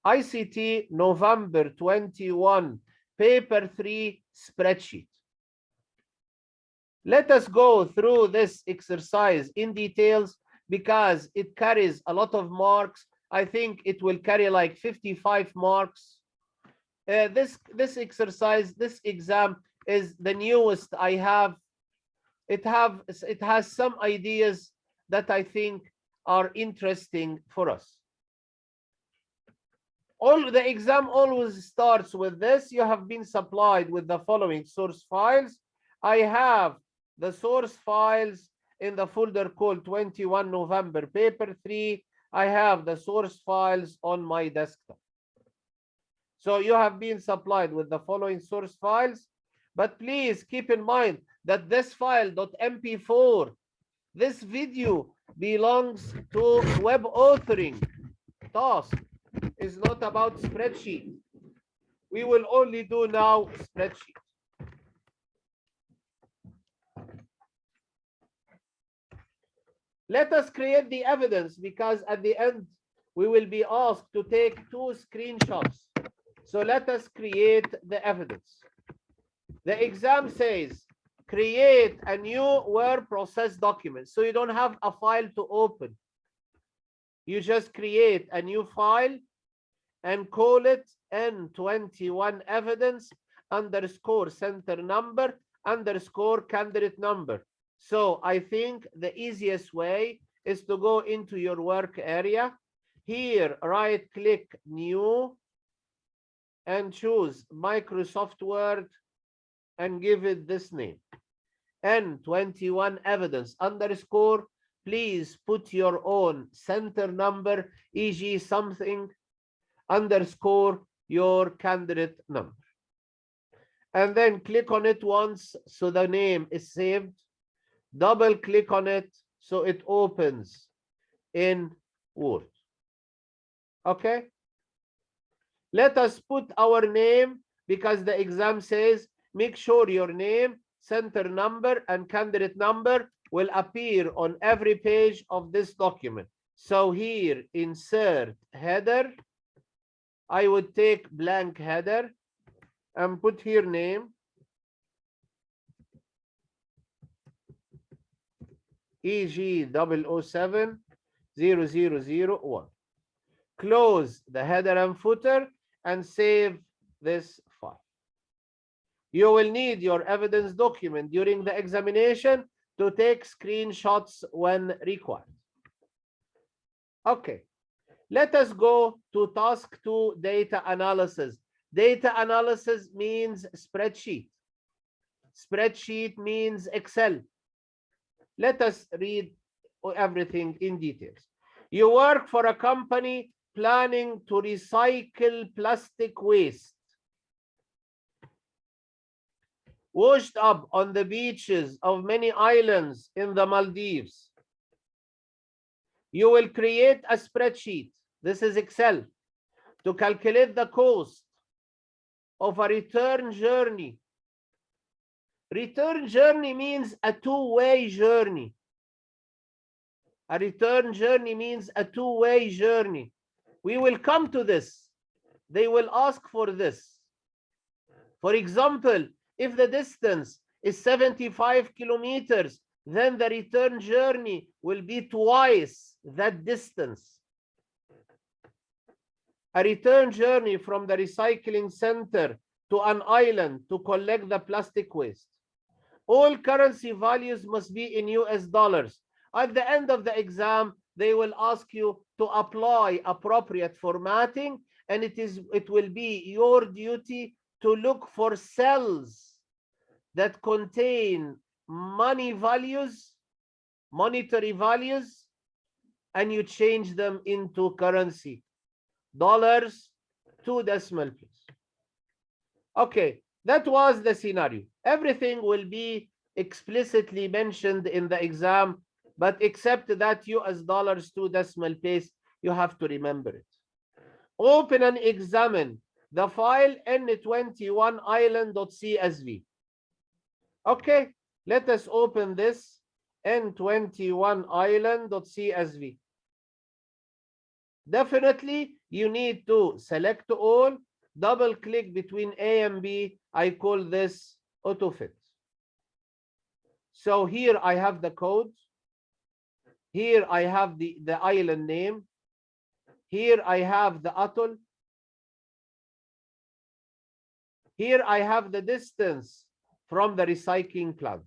ICT November 21, paper 3 spreadsheet. Let us go through this exercise in details because it carries a lot of marks. I think it will carry like 55 marks. This exercise, this exam is the newest I have. It has some ideas that I think are interesting for us. The exam always starts with this. You have been supplied with the following source files. I have the source files in the folder called 21 November paper 3. I have the source files on my desktop. So you have been supplied with the following source files, but please keep in mind that this file .mp4, this video belongs to web authoring task. Is not about spreadsheet. We will only do now spreadsheet. Let us create the evidence because at the end we will be asked to take 2 screenshots. So let us create the evidence. The exam says create a new word process document. So you don't have a file to open. You just create a new file and call it N21 evidence underscore center number underscore candidate number. So I think the easiest way is to go into your work area. Here, right click new and choose Microsoft Word and give it this name. N21 evidence underscore. Please put your own center number, e.g. something underscore your candidate number. And then click on it once so the name is saved. Double click on it so it opens in Word. Okay? Let us put our name because the exam says make sure your name, center number, and candidate number will appear on every page of this document. So here, insert header. I would take blank header and put here name, EG 007 0001. Close the header and footer and save this file. You will need your evidence document during the examination to take screenshots when required. Okay. Let us go to task 2, data analysis. Data analysis means spreadsheet. Spreadsheet means Excel. Let us read everything in details. You work for a company planning to recycle plastic waste washed up on the beaches of many islands in the Maldives. You will create a spreadsheet. This is Excel to calculate the cost of a return journey. Return journey means a two-way journey. A return journey means a two-way journey. We will come to this. They will ask for this. For example, if the distance is 75 kilometers, then the return journey will be twice that distance. A return journey from the recycling center to an island to collect the plastic waste. All currency values must be in US dollars. At the end of the exam, they will ask you to apply appropriate formatting, and it will be your duty to look for cells that contain money values, monetary values, and you change them into currency. Dollars, 2 decimal place. Okay, that was the scenario. Everything will be explicitly mentioned in the exam, but except that US dollars, 2 decimal place, you have to remember it. Open and examine the file n21island.csv. Okay, let us open this n21island.csv. Definitely, you need to select all, double click between A and B. I call this autofit. So here I have the code. Here I have the island name. Here I have the atoll. Here I have the distance from the recycling plant.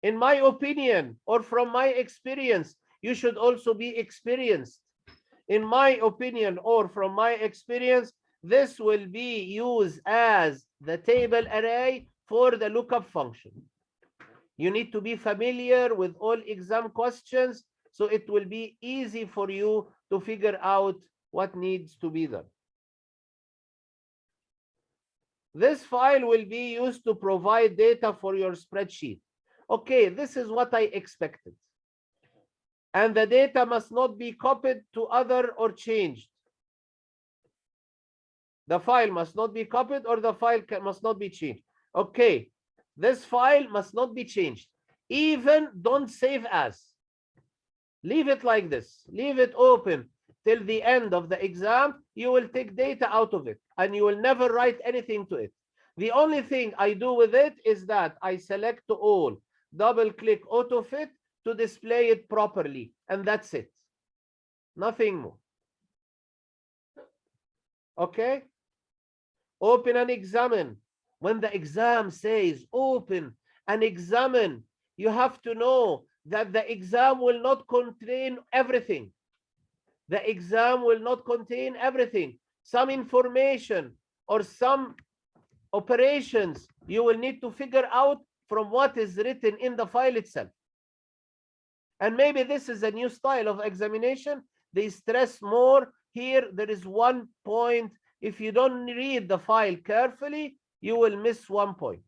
In my opinion, or from my experience, you should also be experienced. In my opinion, or from my experience, this will be used as the table array for the lookup function. You need to be familiar with all exam questions, so it will be easy for you to figure out what needs to be done. This file will be used to provide data for your spreadsheet. Okay, this is what I expected. And the data must not be copied to other or changed. The file must not be copied or the file must not be changed. Okay, this file must not be changed. Even don't save as. Leave it like this. Leave it open till the end of the exam. You will take data out of it and you will never write anything to it. The only thing I do with it is that I select all, double click autofit to display it properly, and that's it. Nothing more. Okay? Open and examine. When the exam says open and examine, you have to know that the exam will not contain everything. The exam will not contain everything. Some information or some operations you will need to figure out from what is written in the file itself. And maybe this is a new style of examination. They stress more. Here, there is one point. If you don't read the file carefully, you will miss one point.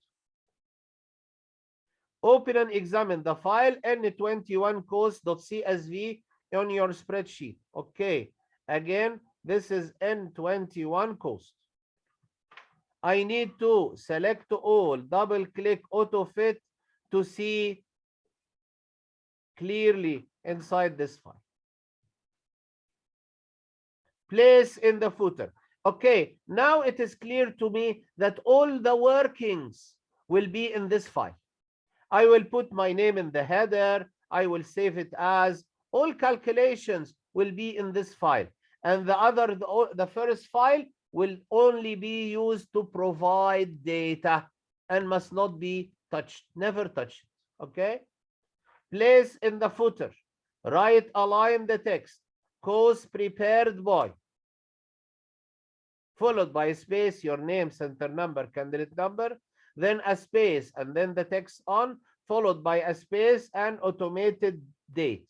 Open and examine the file n21cost.csv on your spreadsheet. Okay, again, this is n21 cost. I need to select all, double click autofit to see clearly inside this file. Place in the footer. Okay, now it is clear to me that all the workings will be in this file. I will put my name in the header. I will save it as. All calculations will be in this file. And the first file will only be used to provide data and must not be touched. Never touch it. Okay? Place in the footer. Right align the text. Course prepared by. Followed by a space, your name, center number, candidate number, then a space, and then the text on, followed by a space and automated date.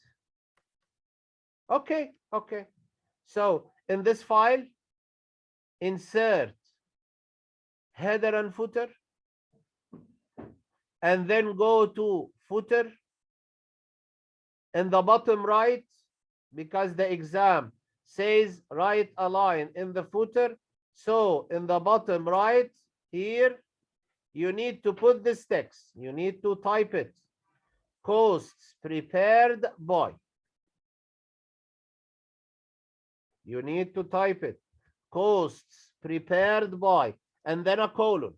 Okay, okay. So in this file, insert header and footer, and then go to footer. In the bottom right, because the exam says right align in the footer, so in the bottom right here, you need to put this text. You need to type it. Costs prepared by. You need to type it. Costs prepared by. And then a colon.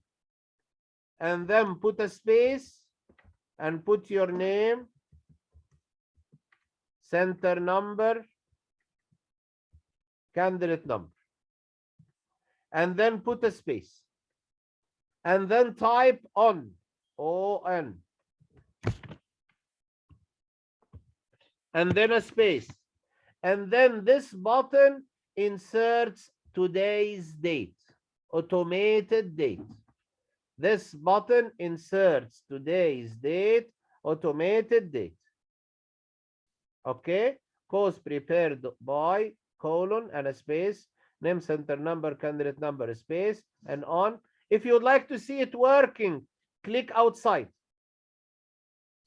And then put a space and put your name, center number, candidate number. And then put a space. And then type on, O-N. And then a space. And then this button inserts today's date, automated date. This button inserts today's date, automated date. Okay, course prepared by, colon, and a space, name, center number, candidate number, space, and on. If you would like to see it working, click outside.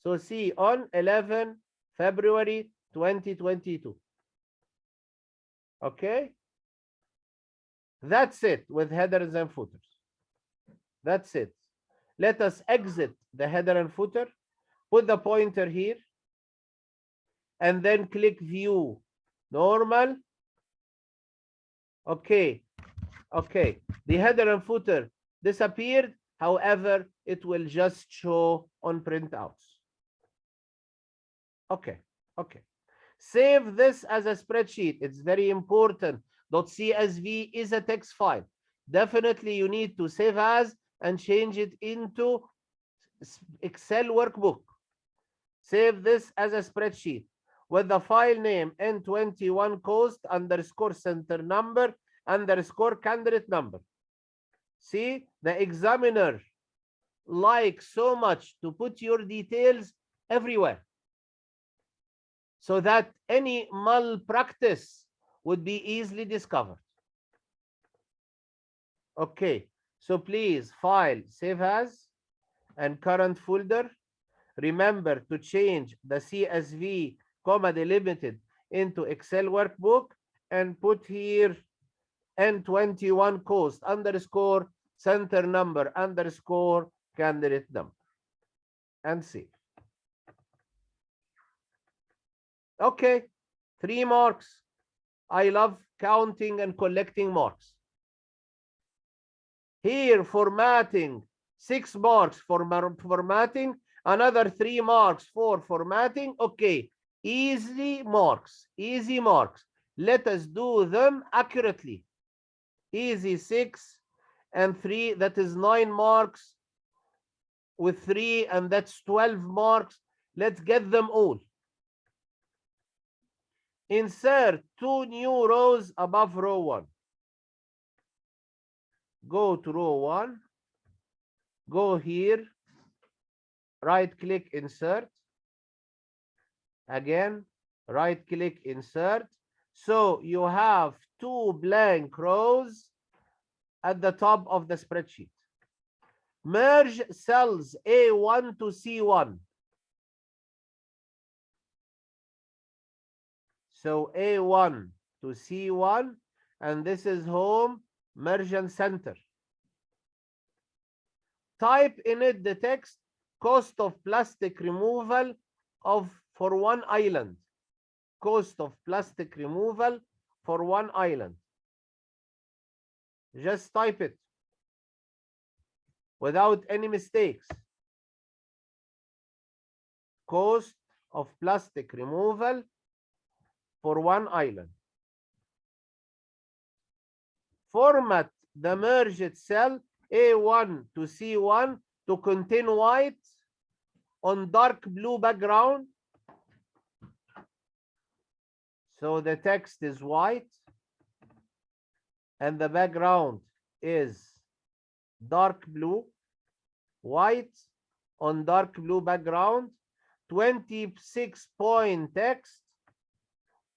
So see on 11 February 2022. Okay, that's it with headers and footers. That's it. Let us exit the header and footer, put the pointer here, and then click view normal. Okay, okay. The header and footer disappeared. However, it will just show on printouts. Okay, okay. Save this as a spreadsheet. It's very important. .csv is a text file. Definitely you need to save as and change it into Excel workbook. Save this as a spreadsheet with the file name N21 cost underscore center number underscore candidate number. See, the examiner likes so much to put your details everywhere, so that any malpractice would be easily discovered. Okay, so please file, save as, and current folder. Remember to change the CSV, comma delimited into Excel workbook and put here N21 cost underscore center number underscore candidate number and save. Okay, 3 marks. I love counting and collecting marks. Here, formatting, 6 marks for formatting, another 3 marks for formatting. Okay, easy marks, easy marks. Let us do them accurately. Easy 6 and 3, that is 9 marks with 3, and that's 12 marks. Let's get them all. Insert 2 new rows above row 1. Go to row 1. Go here. Right click, insert. Again, right click, insert. So you have 2 blank rows at the top of the spreadsheet. Merge cells A1 to C1. So A1 to C1, and this is home, merge and center. Type in it the text, cost of plastic removal for 1 island. Cost of plastic removal for 1 island. Just type it without any mistakes. Cost of plastic removal for 1 island. Format the merged cell A1 to C1 to contain white on dark blue background. So the text is white and the background is dark blue. White on dark blue background, 26-point text.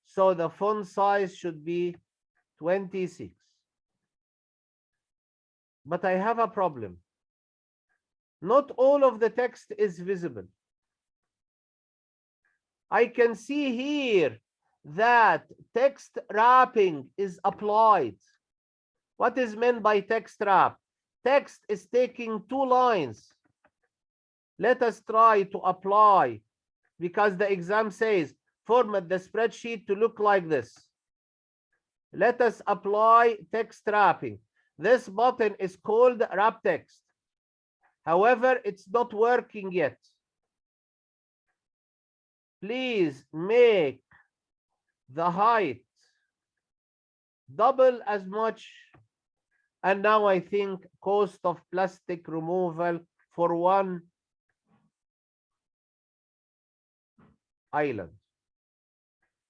So the font size should be 26. But I have a problem. Not all of the text is visible. I can see here that text wrapping is applied. What is meant by text wrap? Text is taking 2 lines. Let us try to apply, because the exam says format the spreadsheet to look like this. Let us apply text wrapping. This button is called wrap text. However, it's not working yet. Please make the height double as much. And now I think cost of plastic removal for 1 island.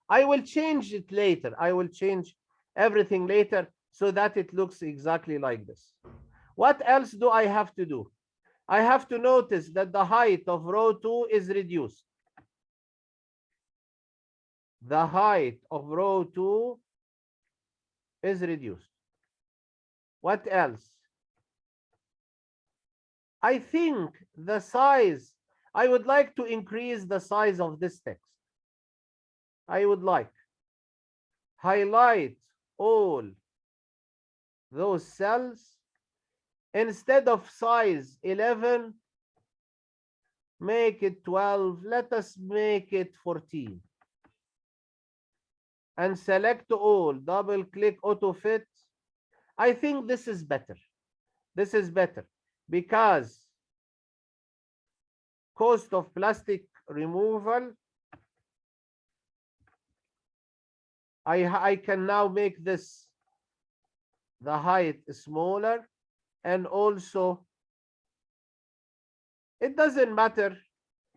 I will change it later. I will change everything later so that it looks exactly like this. What else do I have to do? I have to notice that the height of row 2 is reduced. The height of row 2 is reduced. What else? I think the size, I would like to increase the size of this text. I would like highlight all those cells. Instead of size 11, make it 12. Let us make it 14. and select all, double click auto fit. I think this is better. This is better because cost of plastic removal, I can now make this the height smaller, and also it doesn't matter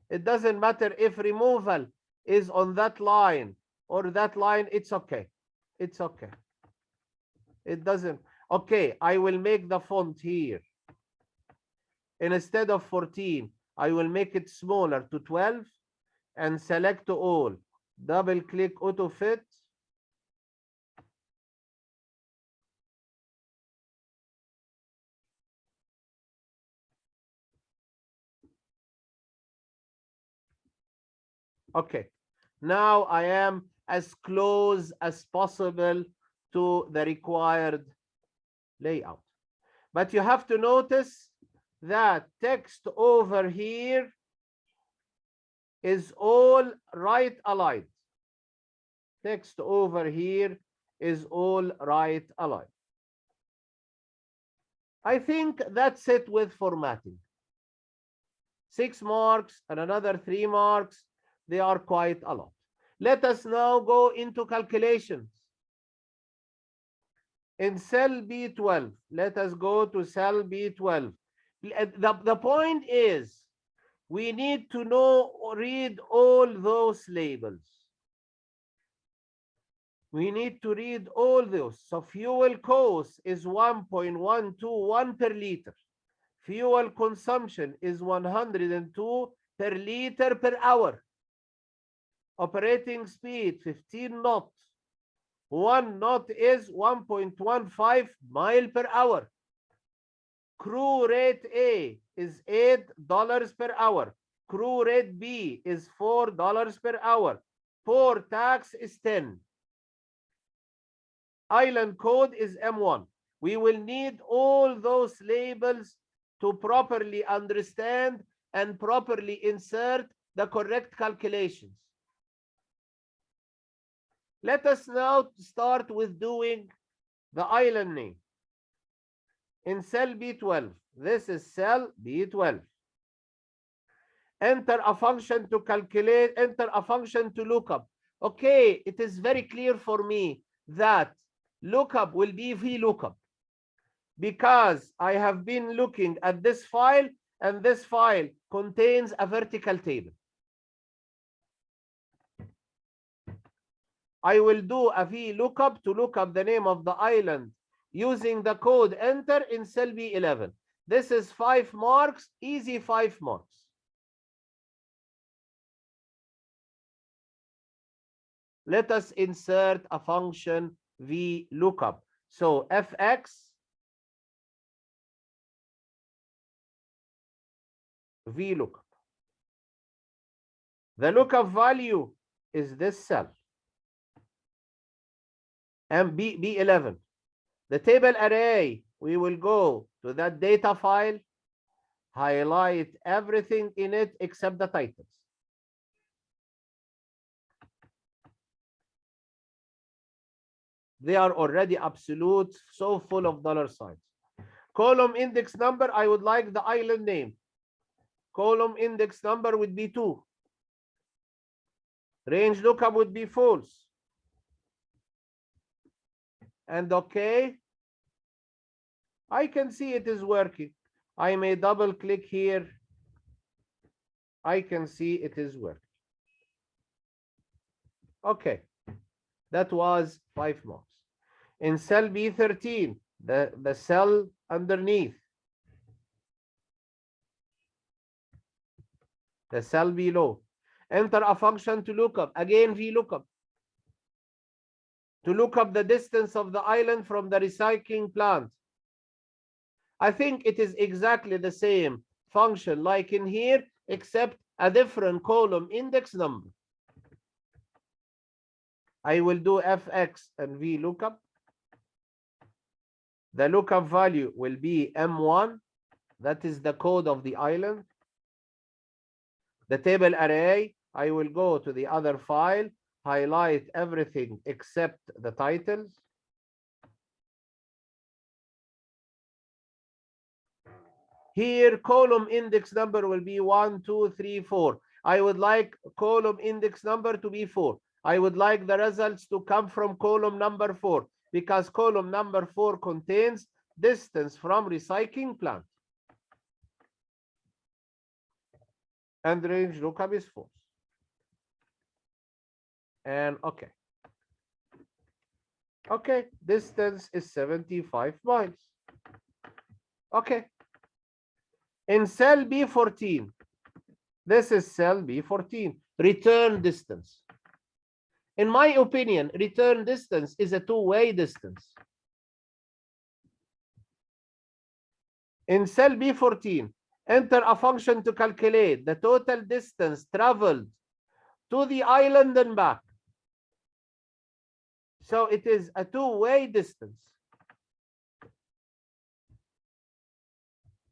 if removal is on that line or that line. It's okay. It's okay. It doesn't. Okay, I will make the font here. Instead of 14, I will make it smaller to 12 and select all. Double click auto fit. Okay, now I am as close as possible to the required layout. But you have to notice that text over here is all right aligned. Text over here is all right aligned. I think that's it with formatting. 6 marks and another 3 marks. They are quite a lot. Let us now go into calculations. In cell B12, let us go to cell B12. The point is, we need to read all those labels. We need to read all those. So fuel cost is 1.121 per liter. Fuel consumption is 102 per liter per hour. Operating speed 15 knots. 1 knot is 1.15 mile per hour. Crew rate A is $8 per hour. Crew rate B is $4 per hour. Port tax is 10. Island code is M1. We will need all those labels to properly understand and properly insert the correct calculations. Let us now start with doing the island name. In cell B12, this is cell B12. Enter a function to calculate, enter a function to lookup. Okay, it is very clear for me that lookup will be Vlookup because I have been looking at this file, and this file contains a vertical table. I will do a Vlookup to look up the name of the island using the code enter in cell B11. This is 5 marks, easy 5 marks. Let us insert a function Vlookup. So fx Vlookup. The lookup value is this cell. And B11. The table array, we will go to that data file, highlight everything in it except the titles. They are already absolute, so full of dollar signs. Column index number, I would like the island name. Column index number would be 2. Range lookup would be false. And okay, I can see it is working. I may double click here. I can see it is working. Okay, that was 5 marks. In cell B13, the cell underneath, the cell below, enter a function to look up, again Vlookup, to look up the distance of the island from the recycling plant. I think it is exactly the same function like in here, except a different column index number. I will do fx and Vlookup. The lookup value will be M1. That is the code of the island. The table array, I will go to the other file, highlight everything except the titles. Here, column index number will be 1, 2, 3, 4. I would like column index number to be 4. I would like the results to come from column number 4 because column number 4 contains distance from recycling plant. And range lookup is false. And okay. Okay, distance is 75 miles. Okay. In cell B14, this is cell B14, return distance. In my opinion, return distance is a two-way distance. In cell B14, enter a function to calculate the total distance traveled to the island and back. So it is a two-way distance.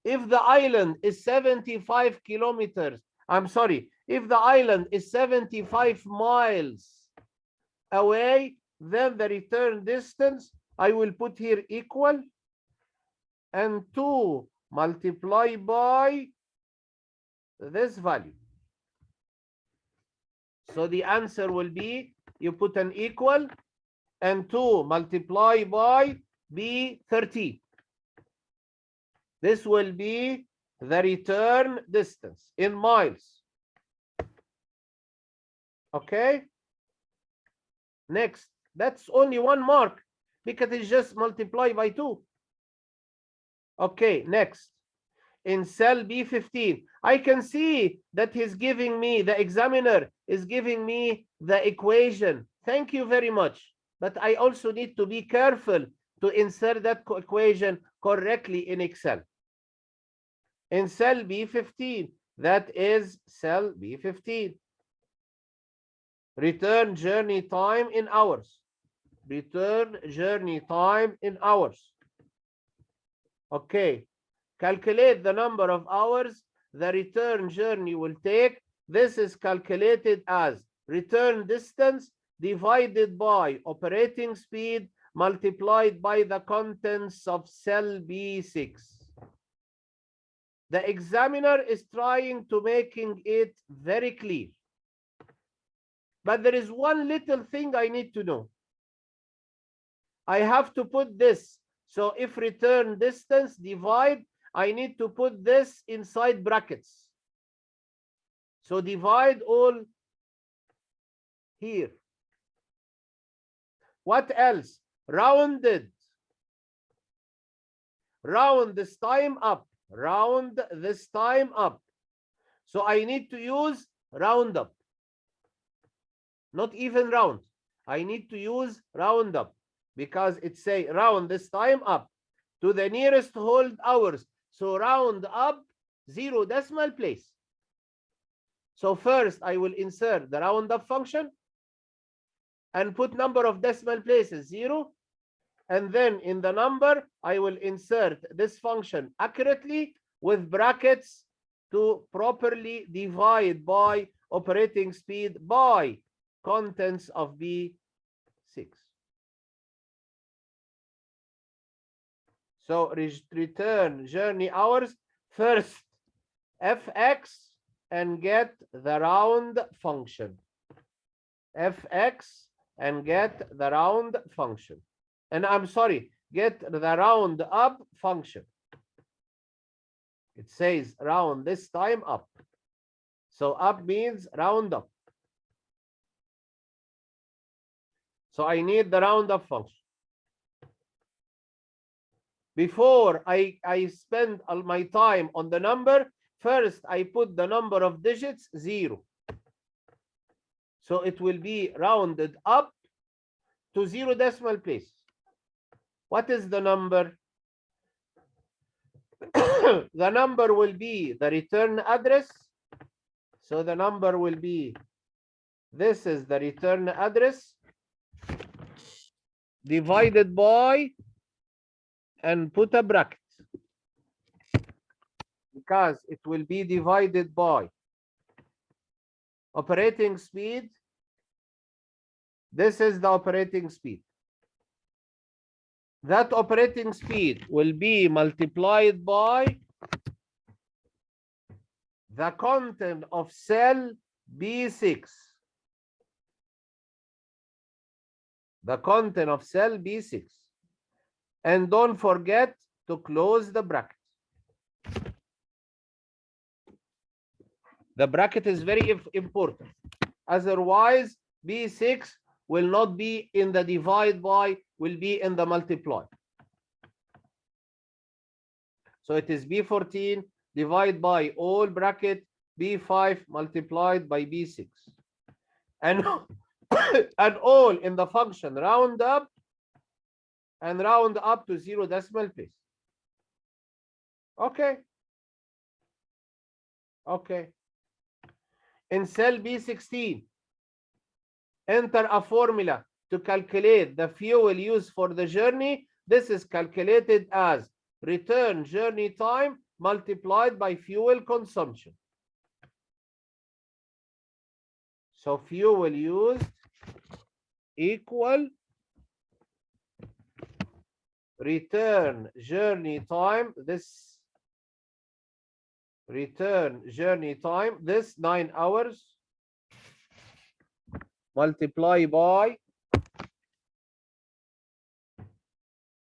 If the island is 75 kilometers, I'm sorry, if the island is 75 miles away, then the return distance, I will put here equal and 2 multiplied by this value. So the answer will be, you put an equal and 2 multiplied by B13. This will be the return distance in miles. Okay. Next, that's only one mark because it's just multiplied by 2. Okay, next. In cell B15, I can see that he's giving me, the examiner is giving me the equation. Thank you very much. But I also need to be careful to insert that equation correctly in Excel. In cell B15, that is cell B15. Return journey time in hours. Return journey time in hours. Okay. Calculate the number of hours the return journey will take. This is calculated as return distance divided by operating speed multiplied by the contents of cell B6. The examiner is trying to making it very clear. But there is one little thing I need to know. I have to put this. So if return distance divide, I need to put this inside brackets. So divide all here. What else? Rounded. Round this time up. Round this time up. So I need to use round up. Not even round. I need to use round up because it say round this time up to the nearest whole hours. So round up 0 decimal place. So first I will insert the round up function and put number of decimal places 0. And then in the number, I will insert this function accurately with brackets to properly divide by operating speed by contents of B6. So return journey hours, first fx and get the round function. Fx and get the round function. And I'm sorry, get the round up function. It says round this time up. So up means round up. So I need the round up function. Before I spend all my time on the number, first I put the number of digits 0. So it will be rounded up to 0 decimal place. What is the number? The number will be the return address. So the number will be, this is the return address divided by, and put a bracket because it will be divided by operating speed This is the operating speed. That operating speed will be multiplied by the content of cell B6. The content of cell B6. And don't forget to close the bracket. The bracket is very important. Otherwise, B6 will not be in the divide by, will be in the multiply. So it is B14 divided by all bracket B5 multiplied by B6. And, and all in the function round up and round up to 0 decimal place. Okay. Okay. In cell B16, enter a formula to calculate the fuel used for the journey. This is calculated as return journey time multiplied by fuel consumption. So fuel used equal return journey time, this return journey time, this 9 hours multiply by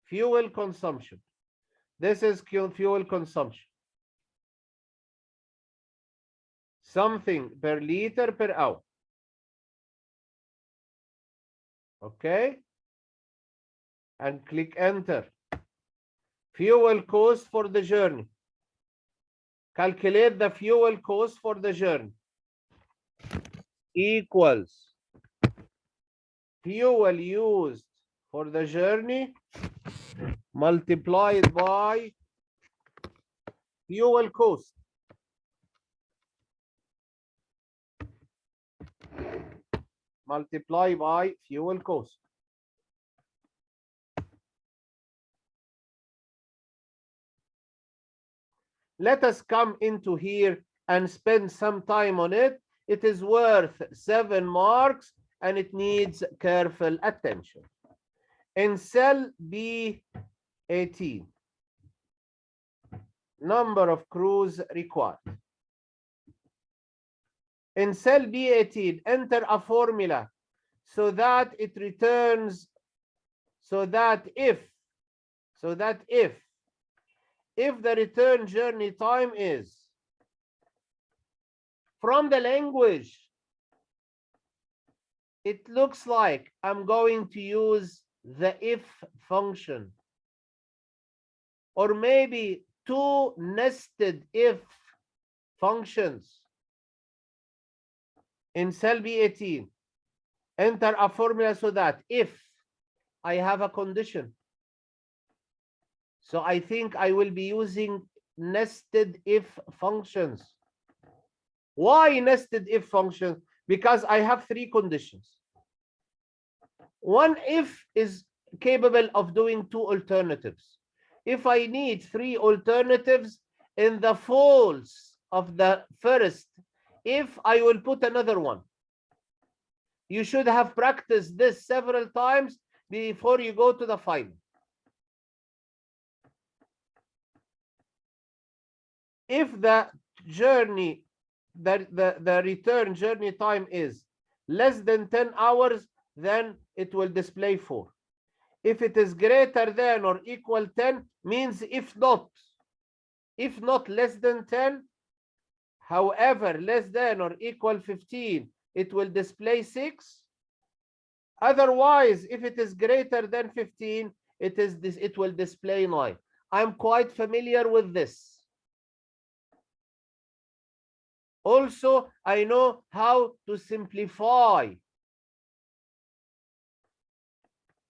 fuel consumption. This is fuel consumption. Something per liter per hour. Okay. And click enter. Fuel cost for the journey. Calculate the fuel cost for the journey. Equals fuel used for the journey multiplied by fuel cost. Multiply by fuel cost. Let us come into here and spend some time on it. It is worth 7 marks and it needs careful attention. In cell B18, number of crews required. In cell B18, enter a formula so that it returns, so that if the return journey time is, from the language, it looks like I'm going to use the if function, or maybe 2 nested if functions. In cell B18, enter a formula so that if I have a condition, so I think I will be using nested if functions. Why nested if functions? Because I have 3 conditions. One if is capable of doing 2 alternatives. If I need 3 alternatives in the false of the first if, I will put another one. You should have practiced this several times before you go to the final. If the journey, the return journey time is less than 10 hours, then it will display 4. If it is greater than or equal 10, means if not less than 10, however, less than or equal 15, it will display 6. Otherwise, if it is greater than 15, it will display 9. I'm quite familiar with this. Also, I know how to simplify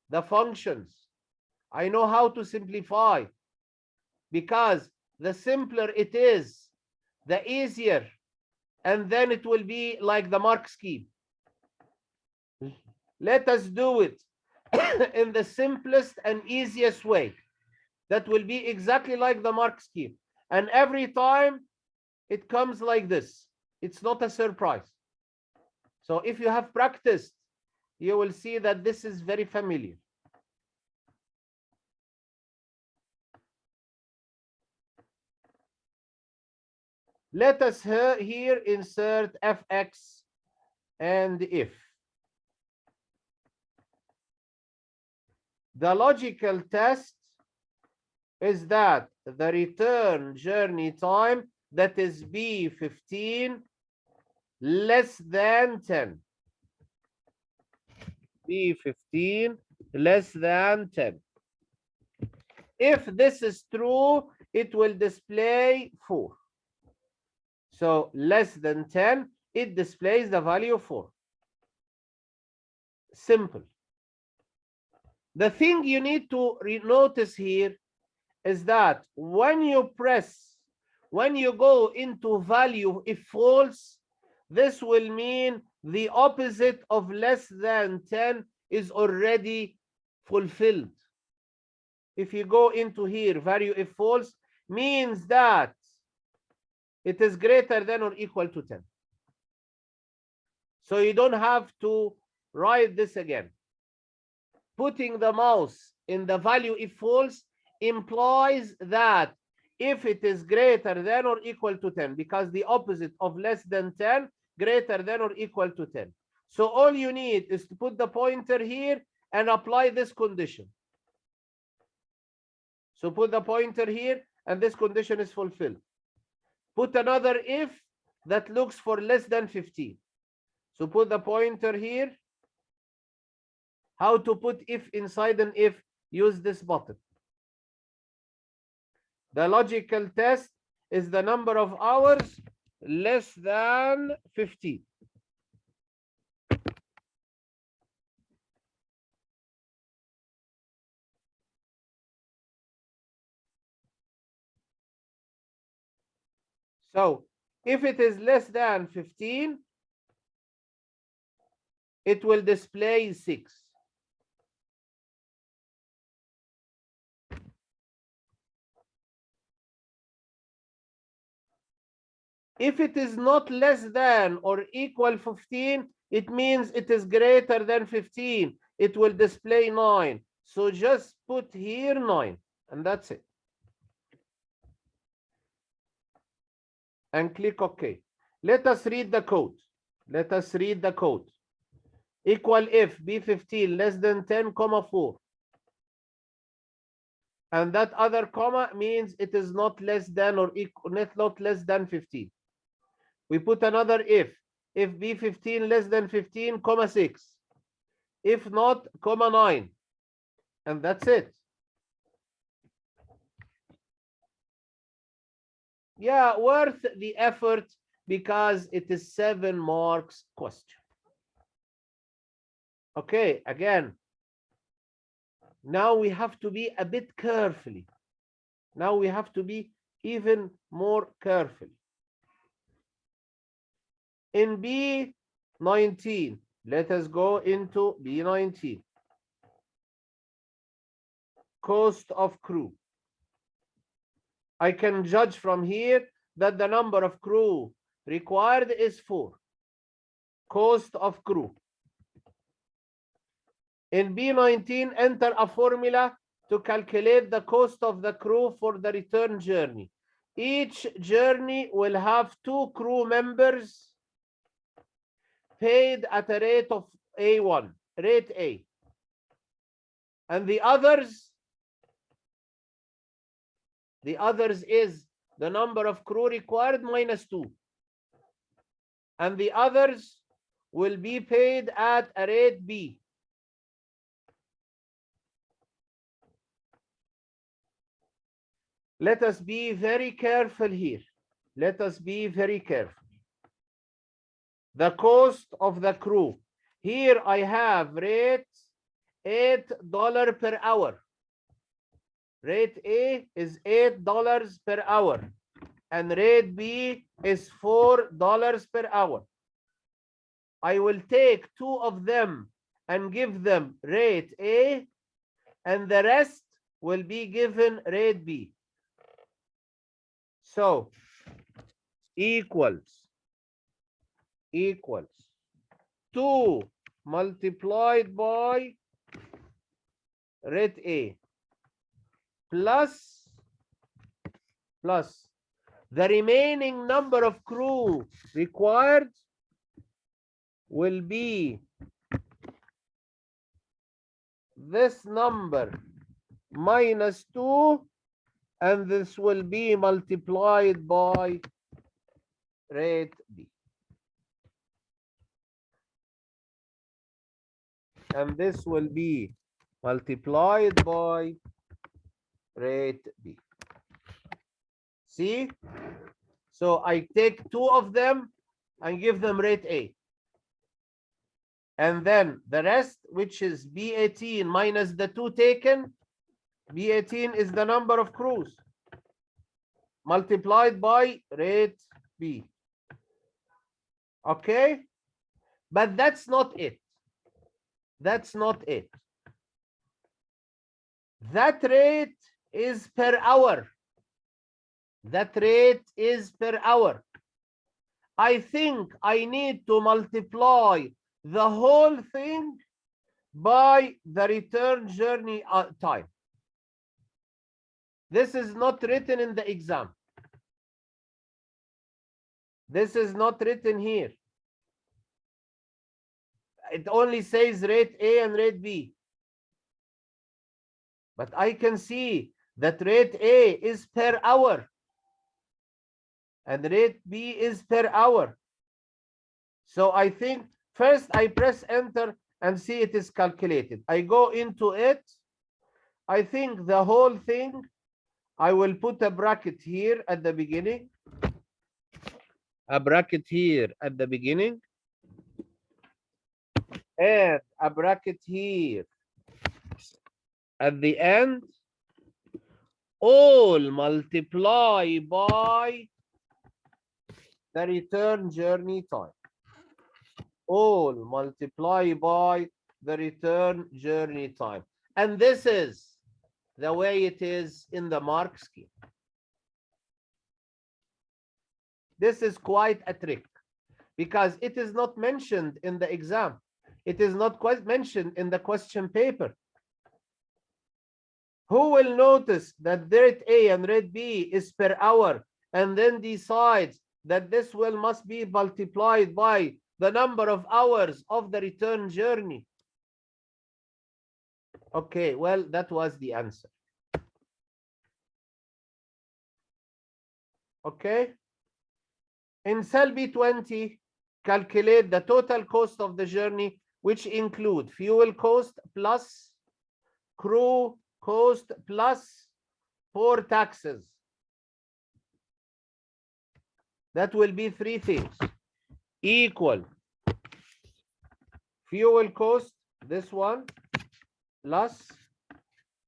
the functions. I know how to simplify, because the simpler it is, the easier, and then it will be like the mark scheme. Let us do it in the simplest and easiest way. That will be exactly like the mark scheme. And every time it comes like this. It's not a surprise. So if you have practiced you will see that this is very familiar. Let us here insert fx and if. The logical test is that the return journey time, that is B15, less than 10. B15 less than 10. If this is true, it will display 4. So less than 10, it displays the value 4. Simple. The thing you need to notice here is that when you go into value if false, this will mean the opposite of less than 10 is already fulfilled. If you go into here, value if false, means that it is greater than or equal to 10. So you don't have to write this again. Putting the mouse in the value if false implies that if it is greater than or equal to 10, because the opposite of less than 10, greater than or equal to 10. So all you need is to put the pointer here and apply this condition. So put the pointer here and this condition is fulfilled. Put another if that looks for less than 15. So put the pointer here. How to put if inside an if? Use this button. The logical test is the number of hours less than 15. So if it is less than 15, it will display 6. If it is not less than or equal 15, it means it is greater than 15. It will display 9. So just put here 9, and that's it. And click OK. Let us read the code. Let us read the code. Equal if B15 less than 10, comma 4. And that other comma means it is not less than or equal, not less than 15. We put another if B15 less than 15, comma 6. If not, comma 9. And that's it. Yeah, worth the effort because it is 7 marks question. Okay, again, now we have to be a bit carefully. Now we have to be even more careful. In B19, let us go into B19. Cost of crew. I can judge from here that the number of crew required is 4. Cost of crew. In B19, enter a formula to calculate the cost of the crew for the return journey. Each journey will have 2 crew members paid at a rate of A1, rate A. And the others is the number of crew required minus 2. And the others will be paid at a rate B. Let us be very careful here. Let us be very careful. The cost of the crew. Here I have rate $8 per hour. Rate A is $8 per hour. And rate B is $4 per hour. I will take 2 of them and give them rate A, and the rest will be given rate B. So equals 2 multiplied by rate A plus the remaining number of crew required will be this number minus 2, and this will be multiplied by rate B. And this will be multiplied by rate B. See? So I take 2 of them and give them rate A. And then the rest, which is B18 minus the 2 taken, B18 is the number of crews, multiplied by rate B. Okay? But that's not it. That's not it. That rate is per hour. That rate is per hour. I think I need to multiply the whole thing by the return journey time. This is not written in the exam. This is not written here. It only says rate A and rate B. But I can see that rate A is per hour and rate B is per hour. So I think first I press enter and see it is calculated. I go into it. I think the whole thing, I will put a bracket here at the beginning. A bracket here at the beginning. And a bracket here at the end. All multiply by the return journey time. All multiply by the return journey time. And this is the way it is in the mark scheme. This is quite a trick because it is not mentioned in the exam. It is not quite mentioned in the question paper. Who will notice that rate A and rate B is per hour and then decides that this must be multiplied by the number of hours of the return journey? Okay, well, that was the answer. Okay. In cell B20, calculate the total cost of the journey, which include fuel cost plus crew cost plus 4 taxes. That will be 3 things. Equal fuel cost, this one, plus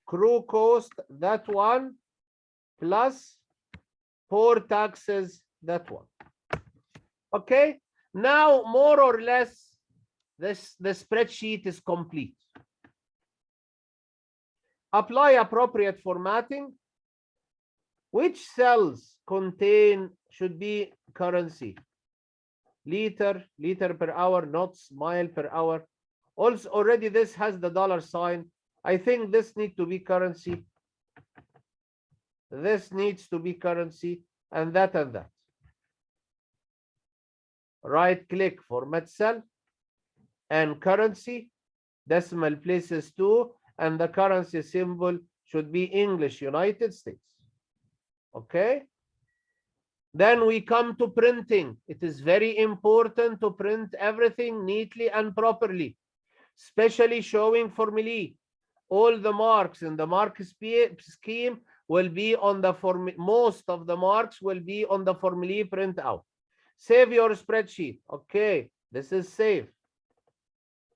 crew cost, that one, plus 4 taxes, that one. Okay, now more or less the spreadsheet is complete. Apply appropriate formatting. Which cells should be currency? Liter per hour, knots, mile per hour. Also, already this has the dollar sign. I think this needs to be currency. This needs to be currency, and that and that. Right click, format cell, and currency, decimal places 2, and the currency symbol should be English United States. Okay. Then we come to printing. It is very important to print everything neatly and properly, especially showing formulae. All the marks in the mark scheme will be on the most of the marks will be on the formulae printout. Save your spreadsheet. Okay, this is save.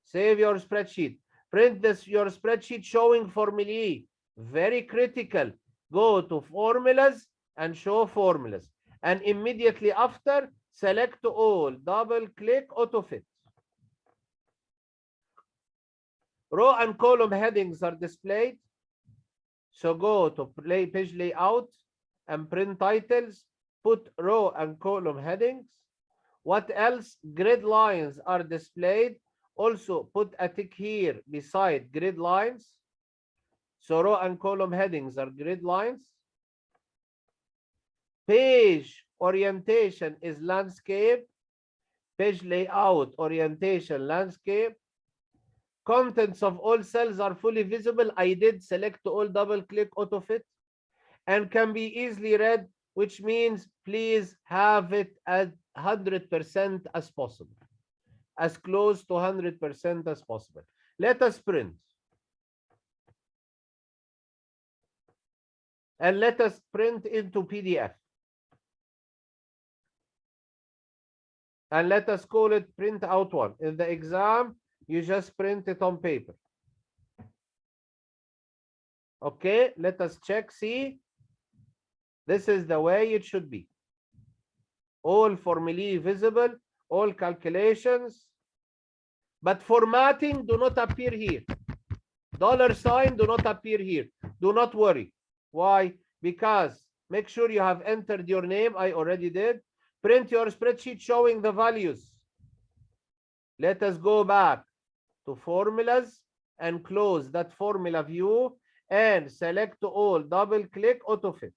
Save your spreadsheet. Print your spreadsheet showing formulae. Very critical. Go to formulas and show formulas. And immediately after, select all. Double click autofit. Row and column headings are displayed. So go to page layout and print titles. Put row and column headings. What else? Grid lines are displayed. also put a tick here beside grid lines. So row and column headings are grid lines. Page orientation is landscape. Page layout, orientation, landscape. Contents of all cells are fully visible. I did select all, double click, auto fit, and can be easily read, which means please have it at 100% as possible, as close to 100% as possible. Let us print. And let us print into PDF. And let us call it print out one. In the exam, you just print it on paper. Okay, let us check, see. This is the way it should be. All formulae visible, all calculations. But formatting do not appear here. $sign do not appear here. Do not worry. Why? Because make sure you have entered your name. I already did. Print your spreadsheet showing the values. Let us go back to formulas and close that formula view and select all, double click, auto fit.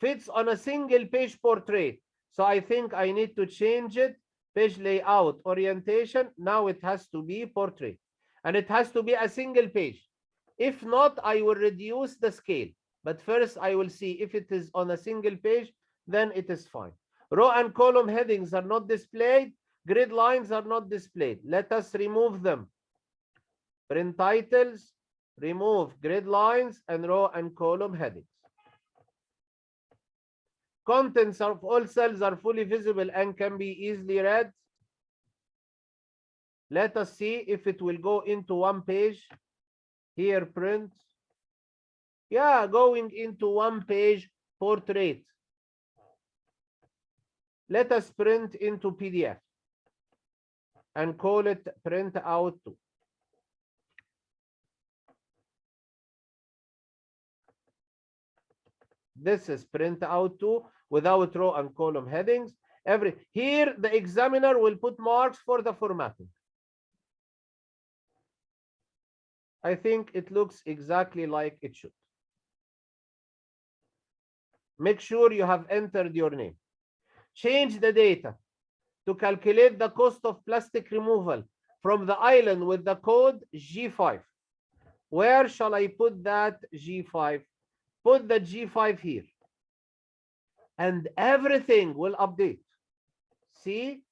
Fits on a single page portrait. So I think I need to change it. Page layout, orientation. Now it has to be portrait. And it has to be a single page. If not, I will reduce the scale. But first I will see if it is on a single page, then it is fine. Row and column headings are not displayed. Grid lines are not displayed. Let us remove them. Print titles, remove grid lines and row and column headings. Contents of all cells are fully visible and can be easily read. Let us see if it will go into one page. Here, print. Yeah, going into one page portrait. Let us print into PDF and call it print out 2. This is print out 2 without row and column headings. Here the examiner will put marks for the formatting. I think it looks exactly like it should. Make sure you have entered your name. Change the data to calculate the cost of plastic removal from the island with the code G5. Where shall I put that G5? Put the G5 here. And everything will update. See?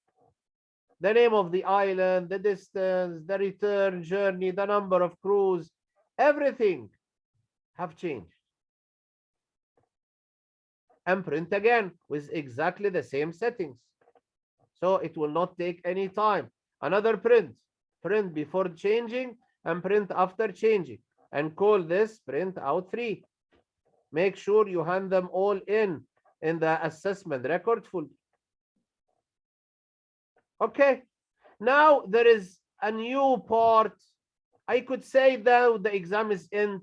The name of the island, the distance, the return journey, the number of crews, everything have changed. And print again with exactly the same settings. So it will not take any time. Another print. Print before changing and print after changing. And call this print out 3. Make sure you hand them all in the assessment record folder. Okay. Now there is a new part. I could say that the exam is in.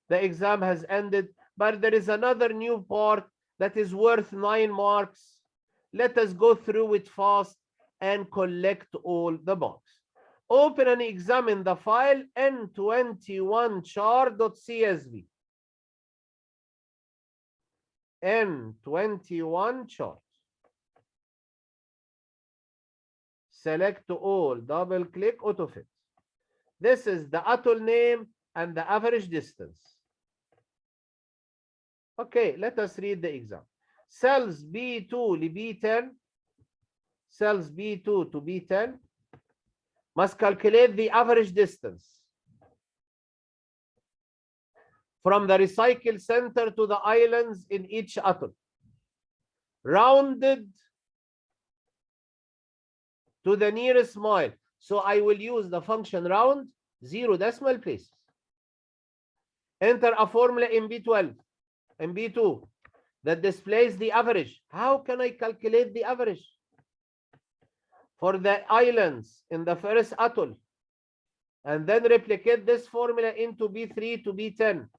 The exam has ended. But there is another new part that is worth 9 marks. Let us go through it fast and collect all the marks. Open and examine the file n21char.csv. n21 chart. Select all, double click, auto fit. This is the atoll name and the average distance. Okay, let us read the exam. Cells B2 to B10, cells B2 to B10 must calculate the average distance from the recycle center to the islands in each atoll, rounded to the nearest mile. So I will use the function round 0 decimal places. Enter a formula in B12 and B2 that displays the average. How can I calculate the average for the islands in the first atoll? And then replicate this formula into B3 to B10.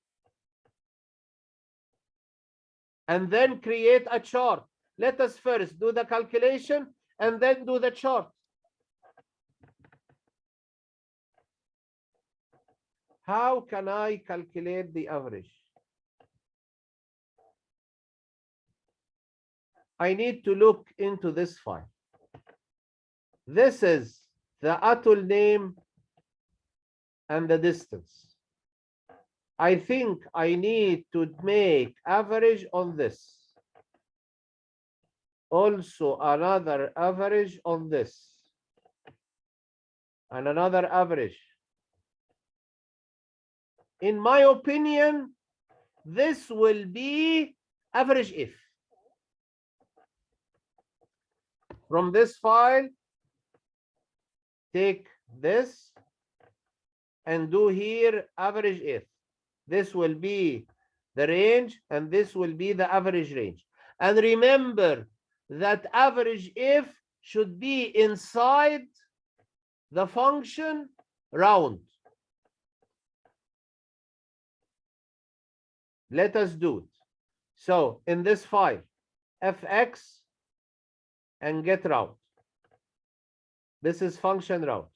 And then create a chart. Let us first do the calculation and then do the chart. How can I calculate the average? I need to look into this file. This is the atoll name and the distance. I think I need to make average on this. Also another average on this. And another average. In my opinion, this will be average if. From this file, take this and do here average if. This will be the range and this will be the average range. And remember that average if should be inside the function round. Let us do it. So in this file, fx and get round. This is function round.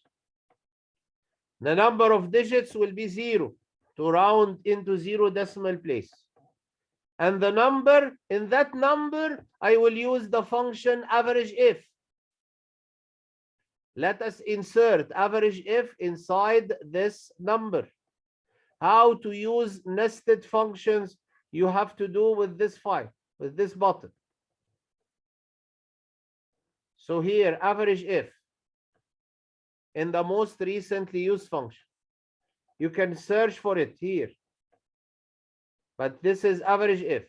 The number of digits will be 0 to round into 0 decimal place. And the number, in that number, I will use the function average if. Let us insert average if inside this number. How to use nested functions you have to do with this file, with this button. So here, average if in the most recently used function. You can search for it here. But this is average if.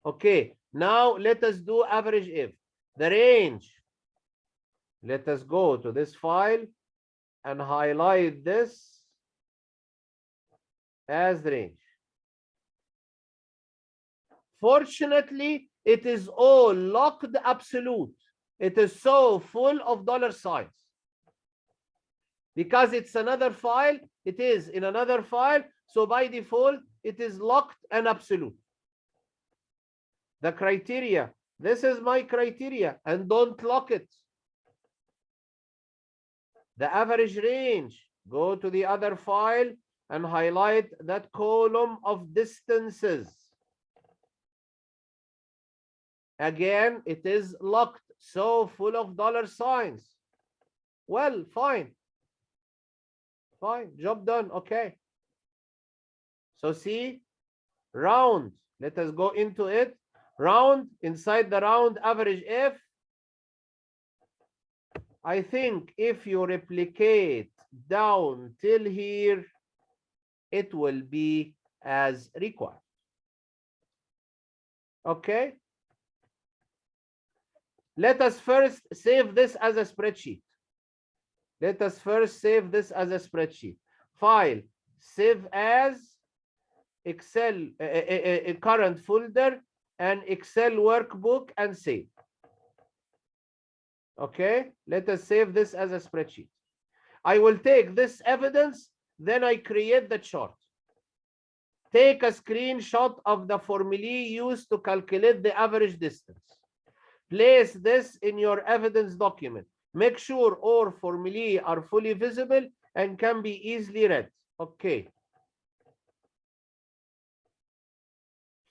Okay, now let us do average if. The range. Let us go to this file and highlight this as the range. Fortunately, it is all locked absolute. It is so full of dollar signs. Because it's another file, it is in another file, so by default, it is locked and absolute. The criteria, this is my criteria, and don't lock it. The average range, go to the other file and highlight that column of distances. Again, it is locked, so full of dollar signs. Well, fine. Fine, job done, okay. So see, round, let us go into it. Round, inside the round average if. I think if you replicate down till here, it will be as required. Okay. Let us first save this as a spreadsheet. Let us first save this as a spreadsheet. File, save as Excel, a current folder, and Excel workbook, and save. Okay, let us save this as a spreadsheet. I will take this evidence, then I create the chart. Take a screenshot of the formulae used to calculate the average distance. Place this in your evidence document. Make sure all formulae are fully visible and can be easily read. Okay.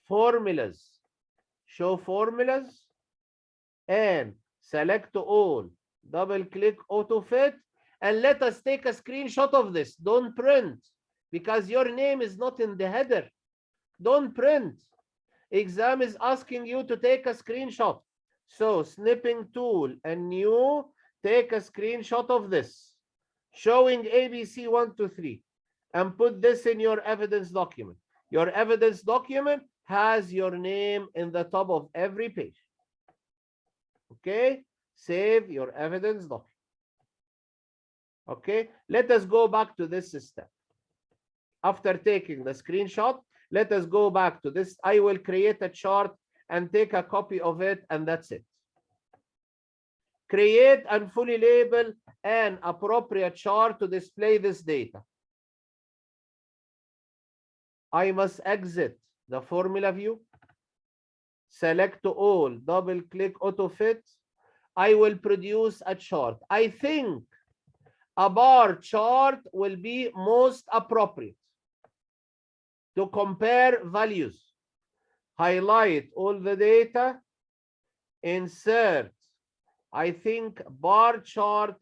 Formulas. Show formulas and select all. Double click auto fit and let us take a screenshot of this. Don't print because your name is not in the header. Don't print. Exam is asking you to take a screenshot. So snipping tool and new, take a screenshot of this showing ABC 1, 2, 3 and put this in your evidence document. Your evidence document has your name in the top of every page. Okay, save your evidence document. Okay, let us go back to this step. After taking the screenshot, let us go back to this. I will create a chart and take a copy of it, and that's it. Create and fully label an appropriate chart to display this data. I must exit the formula view, select all, double click auto fit. I will produce a chart. I think a bar chart will be most appropriate to compare values. Highlight all the data, insert. I think bar chart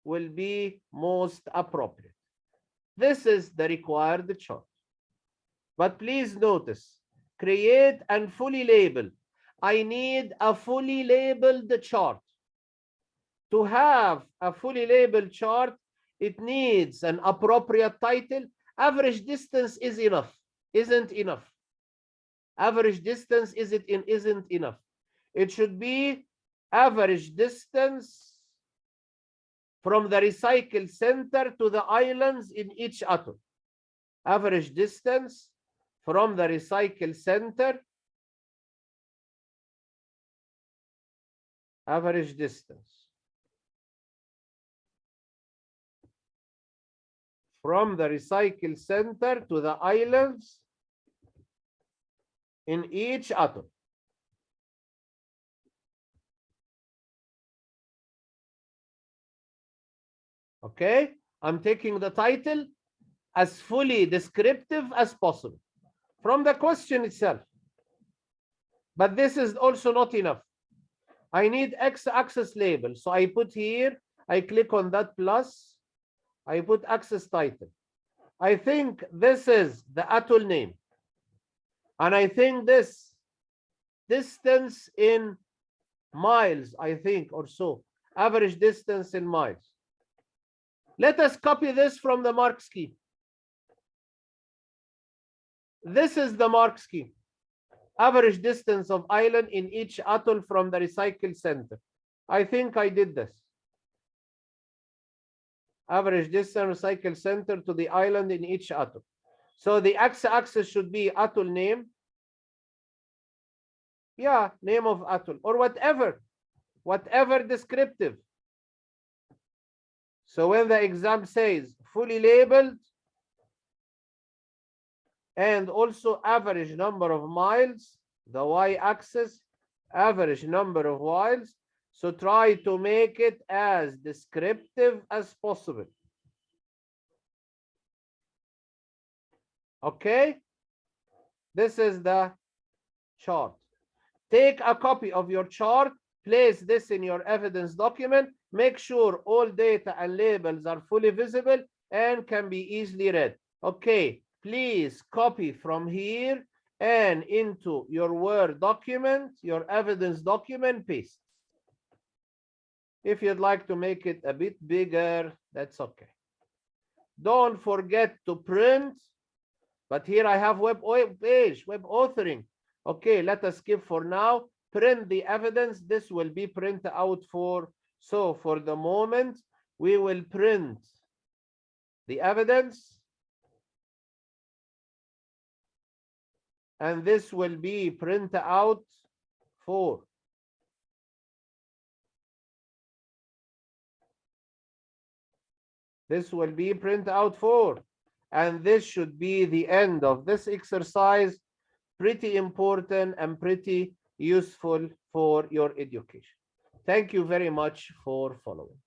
will be most appropriate. This is the required chart. But please notice, create and fully label. I need a fully labeled chart. To have a fully labeled chart, it needs an appropriate title. Average distance is enough, isn't enough. Average distance isn't enough. It should be average distance from the recycle center to the islands in each atom. Average distance from the recycle center. Average distance from the recycle center to the islands in each atom. Okay, I'm taking the title as fully descriptive as possible from the question itself. But this is also not enough. I need x-axis label. So I put here, I click on that plus, I put axis title. I think this is the atoll name. And I think this distance in miles, I think, or so. Average distance in miles. Let us copy this from the mark scheme. This is the mark scheme. Average distance of island in each atoll from the recycle center. I think I did this. Average distance recycle center to the island in each atoll. So the x-axis should be atoll name. Yeah, name of atoll or whatever descriptive. So when the exam says fully labeled and also average number of miles, the y-axis, average number of miles. So try to make it as descriptive as possible. Okay, this is the chart. Take a copy of your chart, place this in your evidence document, make sure all data and labels are fully visible and can be easily read. Okay, please copy from here and into your Word document, your evidence document, paste. If you'd like to make it a bit bigger, that's okay. Don't forget to print. But here I have web page, web authoring. Okay, let us skip for now. Print the evidence. This will be printed out for. So for the moment, we will print the evidence. And this will be printed out for. This will be printed out for. And this should be the end of this exercise. Pretty important and pretty useful for your education. Thank you very much for following.